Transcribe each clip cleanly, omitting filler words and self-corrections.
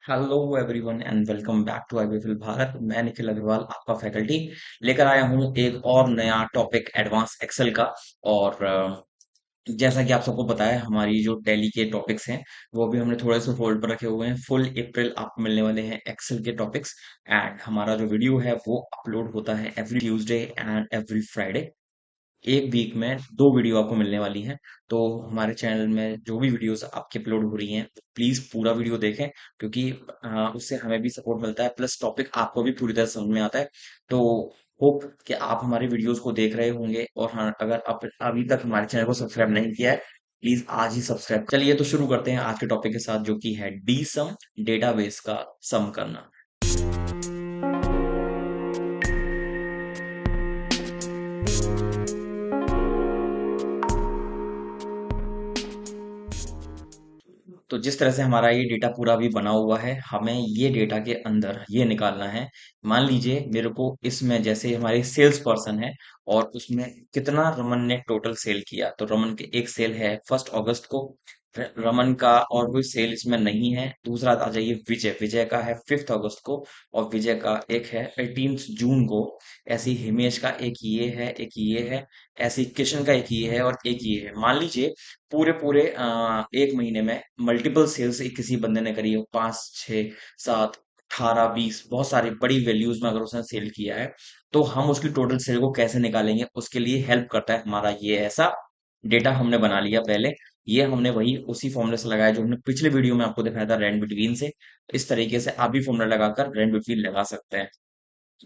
Hello everyone and welcome back to IBFL Bharat. मैं निखिल अग्रवाल आपका faculty लेकर आया हूँ एक और नया टॉपिक एडवांस एक्सेल का। और जैसा कि आप सबको पता है, हमारी जो टैली के टॉपिक्स हैं वो भी हमने थोड़े से होल्ड पर रखे हुए हैं। फुल अप्रैल आपको मिलने वाले हैं एक्सेल के टॉपिक्स। एंड हमारा जो वीडियो है वो अपलोड होता है every Tuesday and every Friday. एक वीक में दो वीडियो आपको मिलने वाली हैं। तो हमारे चैनल में जो भी वीडियोस आपकी अपलोड हो रही हैं, प्लीज पूरा वीडियो देखें, क्योंकि उससे हमें भी सपोर्ट मिलता है, प्लस टॉपिक आपको भी पूरी तरह समझ में आता है। तो होप कि आप हमारे वीडियोस को देख रहे होंगे। और हाँ, अगर आप अभी तक हमारे चैनल को सब्सक्राइब नहीं किया है, प्लीज आज ही सब्सक्राइब। चलिए तो शुरू करते हैं आज के टॉपिक के साथ, जो कि है डी सम, डेटाबेस का सम करना। तो जिस तरह से हमारा ये डेटा पूरा भी बना हुआ है, हमें ये डेटा के अंदर ये निकालना है। मान लीजिए मेरे को इसमें, जैसे हमारे सेल्स पर्सन है और उसमें कितना रमन ने टोटल सेल किया, तो रमन के एक सेल है 1 अगस्त को। रमन का और कोई सेल इसमें नहीं है। दूसरा आ जाइए विजय, विजय का है 5 अगस्त को, और विजय का एक है 18 जून को। ऐसे ही हिमेश का एक ये है, एक ये है। ऐसे ही किशन का एक ये है और एक ये है। मान लीजिए पूरे पूरे एक महीने में मल्टीपल सेल्स किसी बंदे ने करी हो, 5, 6, 7, 18, 20, बहुत सारी बड़ी वैल्यूज में अगर उसने सेल किया है, तो हम उसकी टोटल सेल को कैसे निकालेंगे, उसके लिए हेल्प करता है हमारा ये ऐसा डेटा हमने बना लिया पहले। ये हमने वही उसी फॉर्मूले से लगाया जो हमने पिछले वीडियो में आपको दिखाया था, रैंड बिटवीन से। इस तरीके से आप भी फॉर्मूला लगाकर रैंड बिटवीन लगा सकते हैं।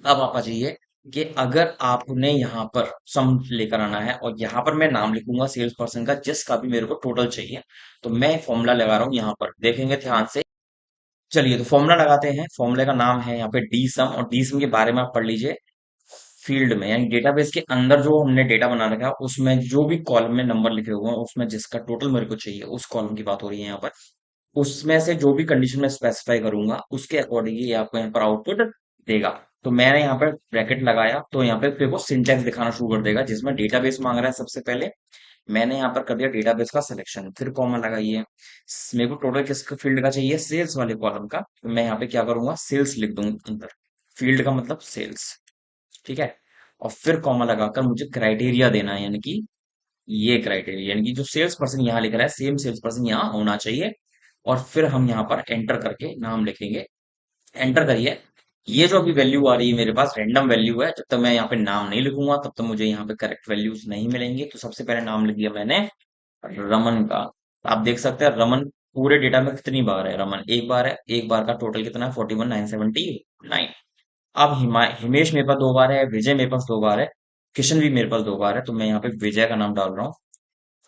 अब आप आ जाइए कि अगर आपने यहाँ पर सम लेकर आना है, और यहाँ पर मैं नाम लिखूंगा सेल्स पर्सन का जिसका भी मेरे को टोटल चाहिए। तो मैं फॉर्मूला लगा रहा हूँ, यहाँ पर देखेंगे ध्यान से। चलिए तो फॉर्मूला लगाते हैं। फॉर्मूले का नाम है यहाँ पे डी सम, और डी सम के बारे में आप पढ़ लीजिए फील्ड में, यानी डेटाबेस के अंदर जो हमने डेटा बना रखा है उसमें जो भी कॉलम में नंबर लिखे हुए हैं, उसमें जिसका टोटल मेरे को चाहिए उस कॉलम की बात हो रही है यहाँ पर। उसमें से जो भी कंडीशन में स्पेसिफाई करूंगा उसके अकॉर्डिंग ये आपको यहाँ पर आउटपुट देगा। तो मैंने यहाँ पर ब्रैकेट लगाया, तो यहाँ पे फिर वो सिंटैक्स दिखाना शुरू कर देगा जिसमें डेटाबेस मांग रहा है सबसे पहले। मैंने यहाँ पर कर दिया डेटाबेस का सिलेक्शन, फिर कॉमा लगाइए। मेरे को टोटल किस फील्ड का चाहिए, सेल्स वाले कॉलम का, तो मैं यहाँ पे क्या करूंगा, सेल्स लिख दूंगा अंदर। फील्ड का मतलब सेल्स, ठीक है। और फिर कॉमा लगाकर मुझे क्राइटेरिया देना है, यानी कि ये क्राइटेरिया, यानी कि जो सेल्स पर्सन यहाँ लिख रहा है सेम सेल्स पर्सन यहाँ होना चाहिए। और फिर हम यहाँ पर एंटर करके नाम लिखेंगे। एंटर करिए। ये जो अभी वैल्यू आ रही है मेरे पास रैंडम वैल्यू है, जब तक मैं यहाँ पे नाम नहीं लिखूंगा तब तक मुझे यहाँ पे करेक्ट वैल्यूज नहीं मिलेंगी। तो सबसे पहले नाम लिख दिया मैंने रमन का। आप देख सकते हैं रमन पूरे डेटा में कितनी बार है, रमन एक बार है। एक बार का टोटल कितना है, 41,979। अब हिमेश मेरे पास 2 बार है, विजय मेरे पास 2 बार है, किशन भी मेरे पास 2 बार है। तो मैं यहाँ पे विजय का नाम डाल रहा हूँ।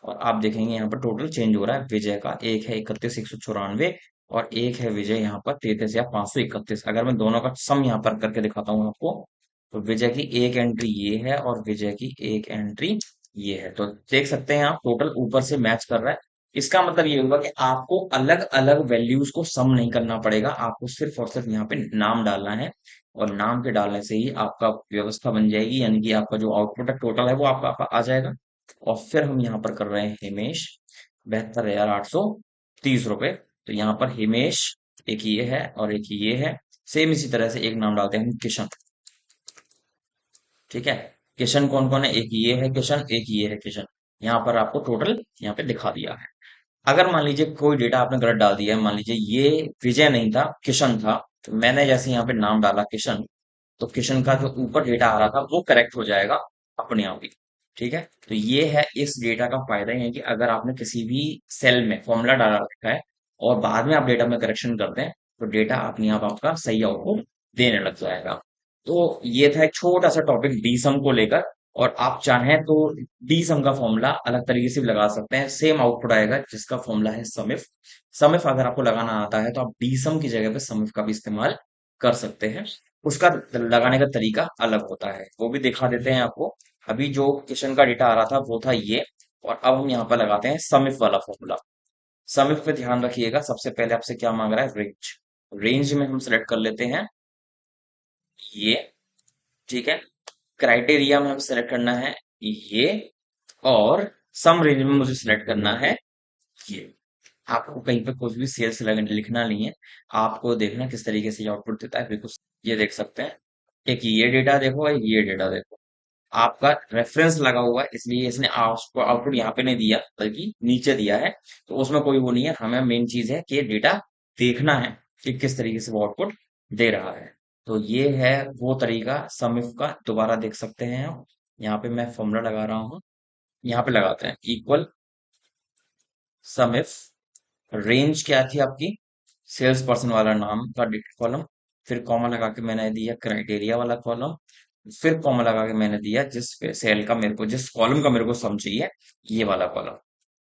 और आप देखेंगे यहाँ पर टोटल चेंज हो रहा है। विजय का एक है 31,194, और एक है विजय यहाँ पर 33,531। अगर मैं दोनों का सम यहाँ पर करके दिखाता हूँ आपको, तो विजय की एक एंट्री ये है और विजय की एक एंट्री ये है। तो देख सकते हैं आप टोटल ऊपर से मैच कर रहा है। इसका मतलब ये होगा कि आपको अलग अलग वैल्यूज को सम नहीं करना पड़ेगा, आपको सिर्फ और सिर्फ यहाँ पे नाम डालना है। और नाम के डालने से ही आपका व्यवस्था बन जाएगी, यानी कि आपका जो आउटपुट है टोटल है वो आपका आ जाएगा। और फिर हम यहाँ पर कर रहे हैं हिमेश 72,830 रुपए। तो यहाँ पर हिमेश एक ये है और एक ये है। सेम इसी तरह से एक नाम डालते हैं हम किशन, ठीक है। किशन कौन कौन है, एक ये है किशन, एक ये है किशन। यहाँ पर आपको टोटल यहाँ पे दिखा दिया है। अगर मान लीजिए कोई डेटा आपने गलत डाल दिया है, मान लीजिए ये विजय नहीं था किशन था, तो मैंने जैसे यहाँ पे नाम डाला किशन, तो किशन का जो ऊपर डेटा आ रहा था वो करेक्ट हो जाएगा अपने आप ही, ठीक है। तो ये है इस डेटा का फायदा, ये है कि अगर आपने किसी भी सेल में फॉर्मूला डाला रखा है और बाद में आप डेटा में करेक्शन करते हैं, तो डेटा अपने आप आपका सही आउटपुट देने लग जाएगा। तो ये था एक छोटा सा टॉपिक डी सम को लेकर। और आप चाहें तो डी सम का फॉर्मूला अलग तरीके से भी लगा सकते हैं, सेम आउटपुट आएगा जिसका फॉर्मूला है समिफ। समिफ अगर आपको लगाना आता है तो आप डी सम की जगह पे समिफ का भी इस्तेमाल कर सकते हैं। उसका लगाने का तरीका अलग होता है, वो भी दिखा देते हैं आपको। अभी जो क्वेश्चन का डेटा आ रहा था वो था ये, और अब हम यहाँ पर लगाते हैं समिफ वाला फॉर्मूला। समिफ पे ध्यान रखिएगा, सबसे पहले आपसे क्या मांग रहा है, रेंज। रेंज में हम सेलेक्ट कर लेते हैं ये, ठीक है। क्राइटेरिया में हम सेलेक्ट करना है ये, और सम रेंज में मुझे सिलेक्ट करना है ये। आपको कहीं पे कुछ भी सेल्स लिखना नहीं है। आपको देखना किस तरीके से ये आउटपुट देता है, बिल्कुल ये देख सकते हैं। एक ये डेटा देखो, एक ये डेटा देखो। आपका रेफरेंस लगा हुआ है, इसलिए इसने आपको आउटपुट यहाँ पे नहीं दिया बल्कि नीचे दिया है। तो उसमें कोई वो नहीं है, हमें मेन चीज है कि ये डेटा देखना है कि किस तरीके से वो आउटपुट दे रहा है। तो ये है वो तरीका सम इफ का। दोबारा देख सकते हैं आप। यहाँ पे मैं फॉर्मूला लगा रहा हूँ। यहाँ पे लगाते हैं इक्वल सम इफ। रेंज क्या थी आपकी? सेल्स पर्सन वाला नाम का डेटा कॉलम। फिर कॉमा लगा के मैंने दिया क्राइटेरिया वाला कॉलम। फिर कॉमा लगा के मैंने दिया जिस सेल का मेरे को, जिस कॉलम का मेरे को सम चाहिए, ये वाला कॉलम।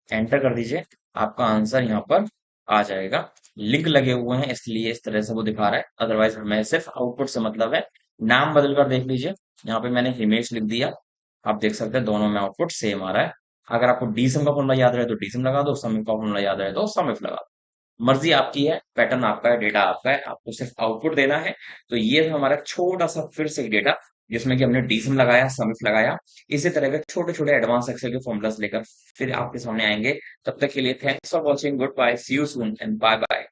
एंटर कर दीजिए। आपका आंसर यहाँ पर आ जाएगा। लिंक लगे हुए हैं इसलिए इस तरह से वो दिखा रहा है, अदरवाइज हमें सिर्फ आउटपुट से मतलब है। नाम बदल कर देख लीजिए। यहाँ पे मैंने हिमेश लिख दिया। आप देख सकते हैं दोनों में आउटपुट सेम आ रहा है। अगर आपको डीसम का फॉर्मूला याद रहे तो डीसम लगा दो, सम का फॉर्मूला याद रहे तो सम इफ लगा दो। मर्जी आपकी है, पैटर्न आपका है, डेटा आपका है, आपको सिर्फ आउटपुट देना है। तो ये हमारा छोटा सा फिर से डेटा, जिसमें कि हमने डीसम लगाया, सम इफ लगाया। इसी तरह के छोटे छोटे एडवांस एक्सेल के फॉर्मुलास लेकर फिर आपके सामने आएंगे। तब तक के लिए thanks for watching, goodbye, see you soon and bye bye.